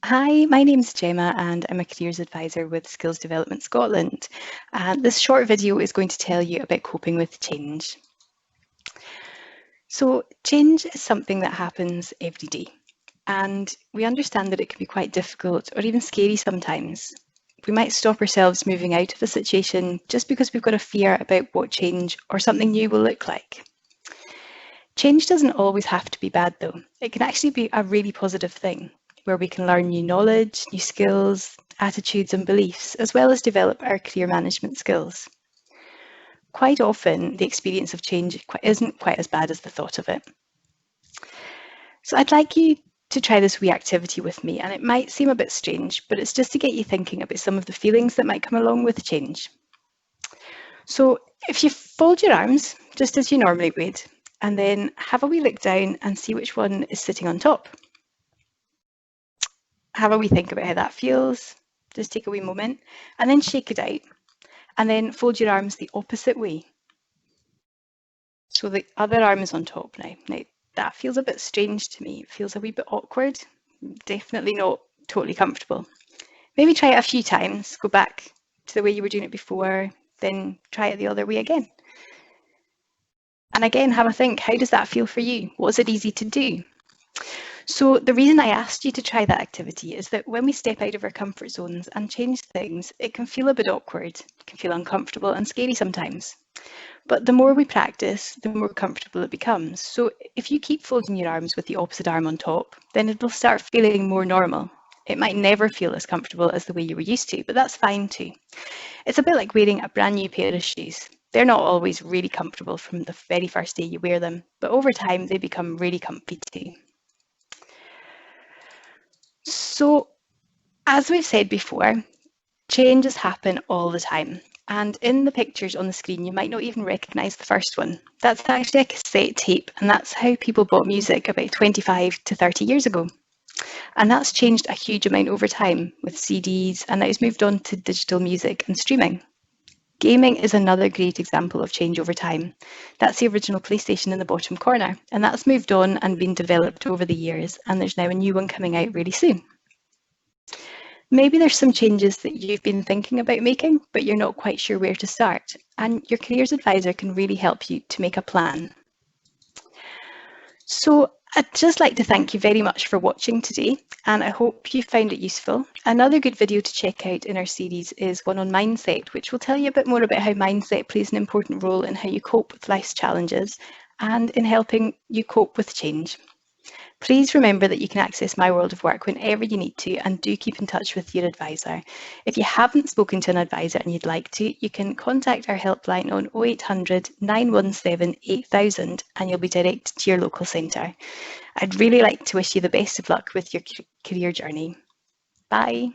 Hi, my name's Gemma and I'm a careers advisor with Skills Development Scotland. And this short video is going to tell you about coping with change. So change is something that happens every day, and we understand that it can be quite difficult or even scary sometimes. We might stop ourselves moving out of a situation just because we've got a fear about what change or something new will look like. Change doesn't always have to be bad though. It can actually be a really positive thing where we can learn new knowledge, new skills, attitudes and beliefs, as well as develop our career management skills. Quite often, the experience of change isn't quite as bad as the thought of it. So I'd like you to try this wee activity with me, and it might seem a bit strange, but it's just to get you thinking about some of the feelings that might come along with change. So if you fold your arms, just as you normally would, and then have a wee look down and see which one is sitting on top. Have a wee think about how that feels. Just take a wee moment and then shake it out, and then fold your arms the opposite way. So the other arm is on top now. Now that feels a bit strange to me. It feels a wee bit awkward. Definitely not totally comfortable. Maybe try it a few times. Go back to the way you were doing it before, then try it the other way again. And again, have a think, how does that feel for you? Was it easy to do? So the reason I asked you to try that activity is that when we step out of our comfort zones and change things, it can feel a bit awkward, it can feel uncomfortable and scary sometimes. But the more we practice, the more comfortable it becomes. So if you keep folding your arms with the opposite arm on top, then it'll start feeling more normal. It might never feel as comfortable as the way you were used to, but that's fine too. It's a bit like wearing a brand new pair of shoes. They're not always really comfortable from the very first day you wear them, but over time they become really comfy too. So, as we've said before, changes happen all the time. And in the pictures on the screen, you might not even recognise the first one. That's actually a cassette tape, and that's how people bought music about 25 to 30 years ago. And that's changed a huge amount over time with CDs, and now it's moved on to digital music and streaming. Gaming is another great example of change over time. That's the original PlayStation in the bottom corner, and that's moved on and been developed over the years, and there's now a new one coming out really soon. Maybe there's some changes that you've been thinking about making, but you're not quite sure where to start, and your careers advisor can really help you to make a plan. So I'd just like to thank you very much for watching today, and I hope you found it useful. Another good video to check out in our series is one on mindset, which will tell you a bit more about how mindset plays an important role in how you cope with life's challenges and in helping you cope with change. Please remember that you can access My World of Work whenever you need to, and do keep in touch with your advisor. If you haven't spoken to an advisor and you'd like to, you can contact our helpline on 0800 917 8000 and you'll be directed to your local centre. I'd really like to wish you the best of luck with your career journey. Bye.